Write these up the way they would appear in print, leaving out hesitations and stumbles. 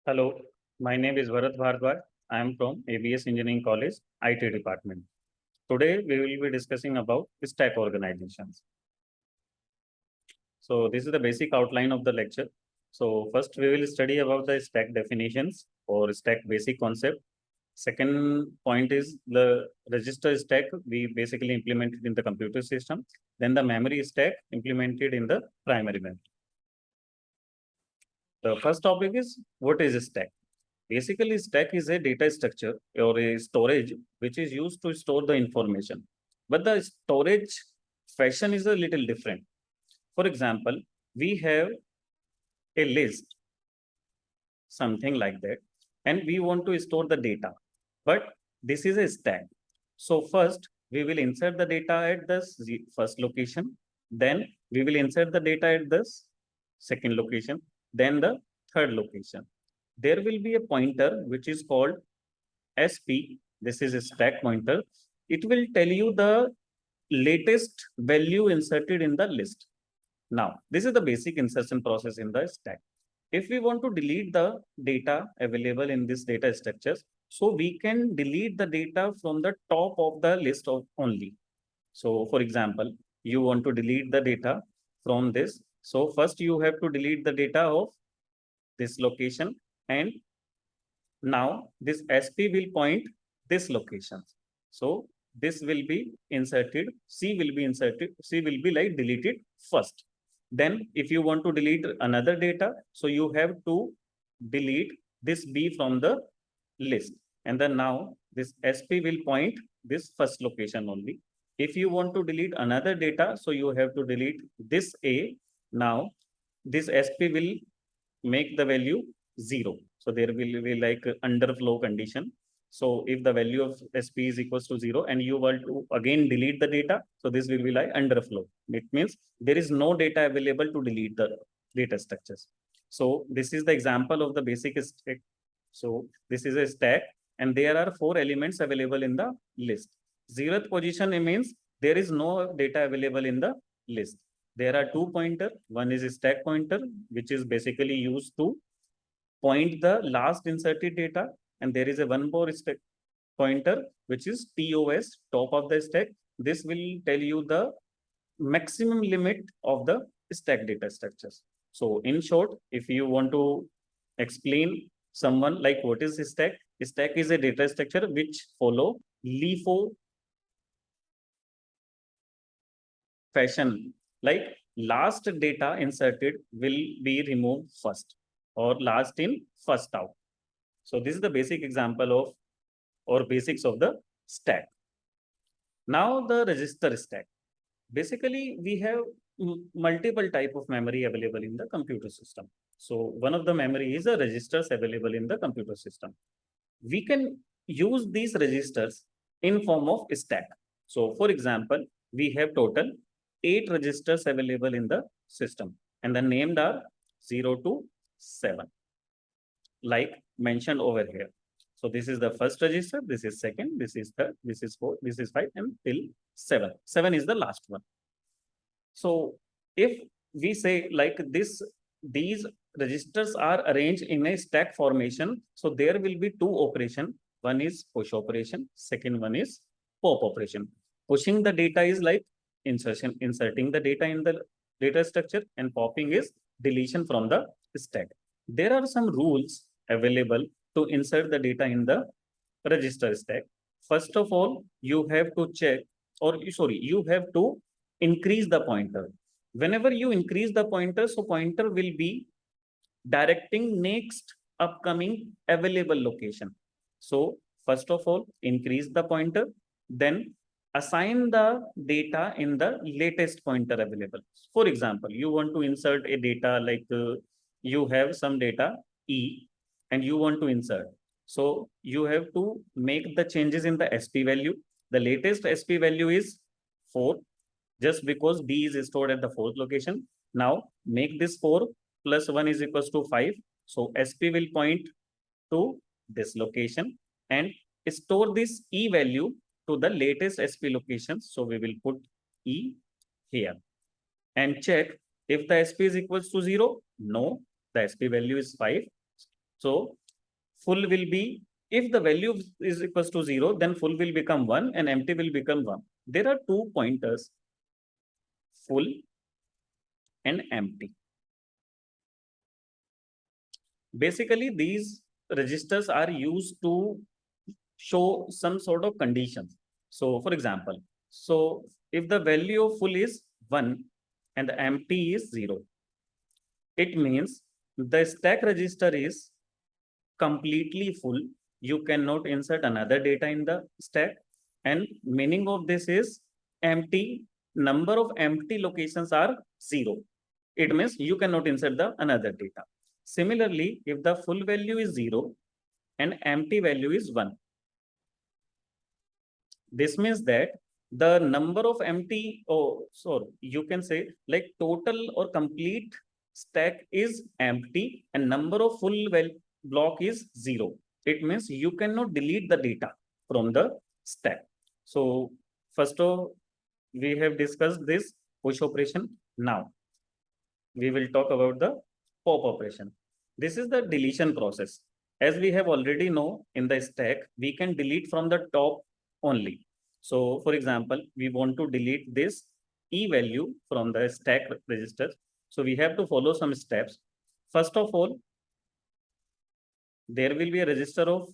Hello, my name is Bharat Bhardwaj. I am from ABES Engineering College, IT department. Today we will be discussing about stack organizations. So this is the basic outline of the lecture. So first we will study about the stack definitions or stack basic concept. Second point is the register stack we basically implemented in the computer system. Then the memory stack implemented in the primary memory. The first topic is what is a stack? Basically, stack is a data structure or a storage which is used to store the information. But the storage fashion is a little different. For example, we have a list, something like that, and we want to store the data. But this is a stack. So first, we will insert the data at the first location. Then we will insert the data at the second location. Then the third location. There will be a pointer which is called SP. This is a stack pointer. It will tell you the latest value inserted in the list. Now, this is the basic insertion process in the stack. If we want to delete the data available in this data structures, so we can delete the data from the top of the list of only. So for example, you want to delete the data from this. So first you have to delete the data of this location, and now this SP will point this location. So this will be inserted, C will be inserted, C will be like deleted first. Then if you want to delete another data, so you have to delete this B from the list. And then now this SP will point this first location only. If you want to delete another data, so you have to delete this A. Now this SP will make the value 0. So there will be like underflow condition. So if the value of SP is equals to 0 and you want to again delete the data, so this will be like underflow. It means there is no data available to delete the data structures. So this is the example of the basic stack. So this is a stack and there are 4 elements available in the list. 0th position means there is no data available in the list. There are 2 pointers. One is a stack pointer, which is basically used to point the last inserted data. And there is a one more stack pointer, which is TOS, top of the stack. This will tell you the maximum limit of the stack data structures. So in short, if you want to explain someone like what is a stack is a data structure which follow LIFO fashion, like last data inserted will be removed first or last in first out. So this is the basic example of or basics of the stack. Now the register stack. Basically, we have multiple type of memory available in the computer system. So one of the memory is the registers available in the computer system. We can use these registers in form of stack. So for example, we have total 8 registers available in the system and the named are 0 to 7 like mentioned over here. So this is the first register, this is second, this is third, this is fourth, this is 5 and till 7. 7 is the last one. So if we say like this, these registers are arranged in a stack formation. So there will be 2 operations. One is push operation, second one is pop operation. Pushing the data is like inserting the data in the data structure, and popping is deletion from the stack. There are some rules available to insert the data in the register stack. First of all, you have to check, or sorry, you have to increase the pointer. Whenever you increase the pointer, so pointer will be directing next upcoming available location. So first of all, increase the pointer, then assign the data in the latest pointer available. For example, you want to insert a data like you have some data E and you want to insert. So you have to make the changes in the SP value. The latest SP value is 4 just because D is stored at the 4th location. Now make this 4 plus 1 is equals to 5. So SP will point to this location and store this E value to the latest SP location. So we will put E here and check if the SP is equals to 0. No, the SP value is 5. So full will be, if the value is equals to 0, then full will become 1 and empty will become 1. There are two pointers, full and empty. Basically, these registers are used to show some sort of conditions. So for example, so if the value of full is 1 and the empty is 0, it means the stack register is completely full. You cannot insert another data in the stack. And meaning of this is empty, number of empty locations are 0. It means you cannot insert the another data. Similarly, if the full value is 0 and empty value is 1, this means that the number of empty, you can say like total or complete stack is empty and number of full block is 0. It means you cannot delete the data from the stack. So first of all, we have discussed this push operation. Now we will talk about the pop operation. This is the deletion process. As we have already know in the stack, we can delete from the top only. So for example, we want to delete this E value from the stack register. So we have to follow some steps. First of all, there will be a register of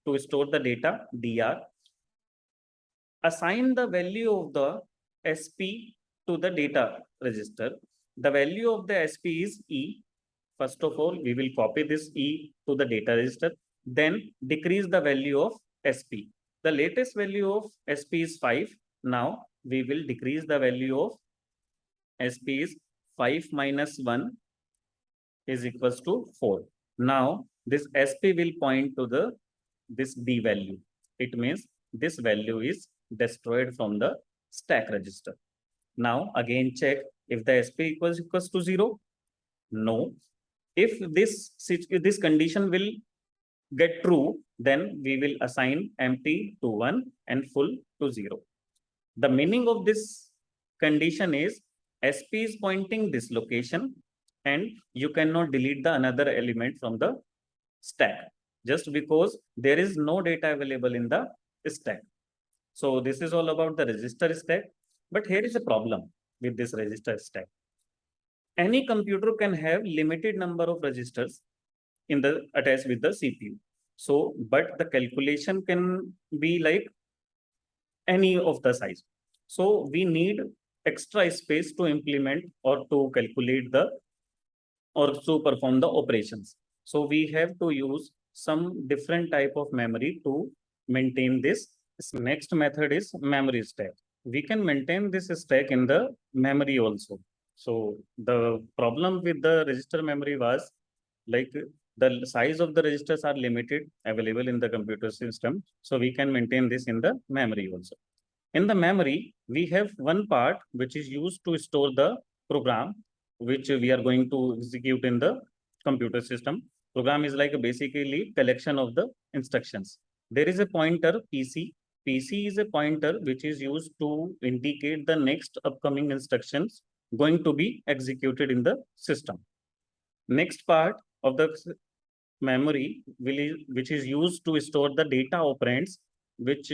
to store the data, DR. Assign the value of the SP to the data register. The value of the SP is E. First of all, we will copy this E to the data register, then decrease the value of SP. The latest value of SP is 5. Now we will decrease the value of SP is 5 minus 1 is equals to 4. Now this SP will point to the this D value. It means this value is destroyed from the stack register. Now again check if the SP equals to 0. No. If this condition will get true, then we will assign empty to 1 and full to 0. The meaning of this condition is SP is pointing this location and you cannot delete the another element from the stack just because there is no data available in the stack. So this is all about the register stack. But here is a problem with this register stack. Any computer can have limited number of registers in the attached with the CPU. So, but the calculation can be like any of the size. So we need extra space to implement or to calculate the or to perform the operations. So we have to use some different type of memory to maintain this. Next method is memory stack. We can maintain this stack in the memory also. So the problem with the register memory was like the size of the registers are limited available in the computer system. So we can maintain this in the memory also. In the memory, we have one part which is used to store the program which we are going to execute in the computer system. Program is like basically collection of the instructions. There is a pointer PC. PC is a pointer which is used to indicate the next upcoming instructions going to be executed in the system. Next part of the memory which is used to store the data operands which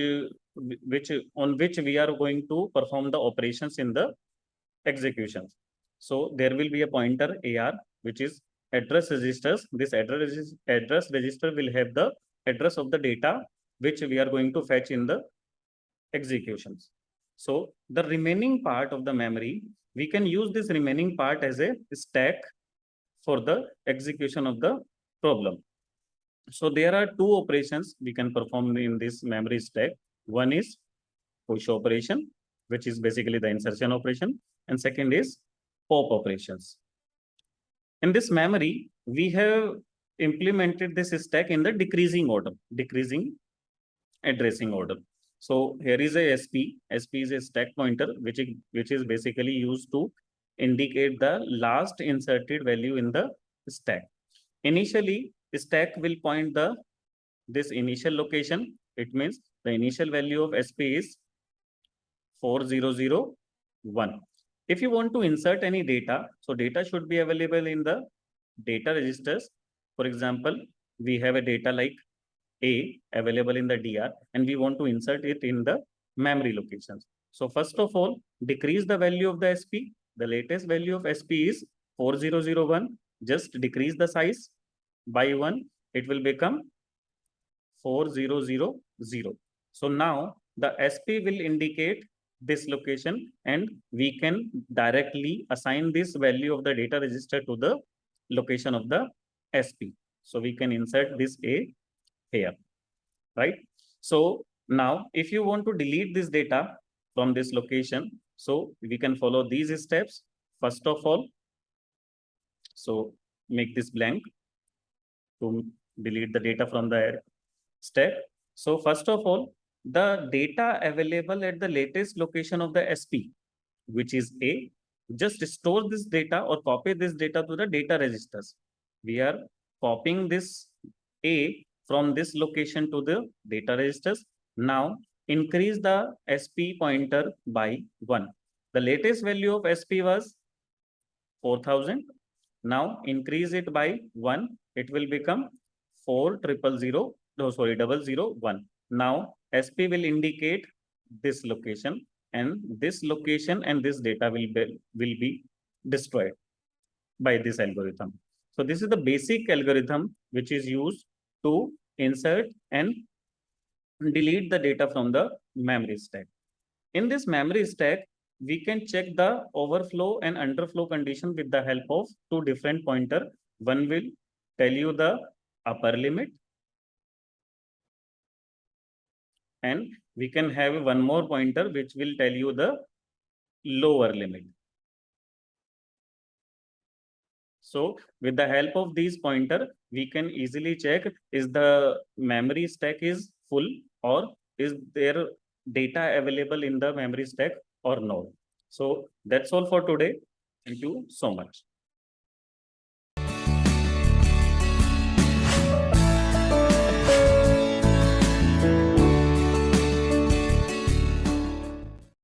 on which we are going to perform the operations in the executions. So there will be a pointer AR which is address registers. This address register will have the address of the data which we are going to fetch in the executions. So the remaining part of the memory, we can use this remaining part as a stack for the execution of the problem. So there are two operations we can perform in this memory stack. One is push operation, which is basically the insertion operation, and second is pop operations. In this memory, we have implemented this stack in the decreasing order, decreasing addressing order. So here is a SP. SP is a stack pointer, which is basically used to indicate the last inserted value in the stack. Initially, stack will point this initial location. It means the initial value of SP is 4001. If you want to insert any data, so data should be available in the data registers. For example, we have a data like A available in the DR and we want to insert it in the memory locations. So first of all, decrease the value of the SP. The latest value of SP is 4001. Just decrease the size by 1. It will become 4000. So now the SP will indicate this location and we can directly assign this value of the data register to the location of the SP. So we can insert this A here, right? So now if you want to delete this data from this location, so we can follow these steps. First of all, so make this blank to delete the data from the stack. So first of all, the data available at the latest location of the SP, which is A, just store this data or copy this data to the data registers. We are copying this A from this location to the data registers. Now increase the SP pointer by 1. The latest value of SP was 4000. Now increase it by 1. It will become 4000. No, sorry, 001. Now SP will indicate this location, and this location and this data will be destroyed by this algorithm. So this is the basic algorithm which is used to insert and delete the data from the memory stack. In this memory stack, we can check the overflow and underflow condition with the help of two different pointer. One will tell you the upper limit, and we can have one more pointer which will tell you the lower limit. So with the help of these pointer, we can easily check is the memory stack is full or is there data available in the memory stack or not. So that's all for today. Thank you so much.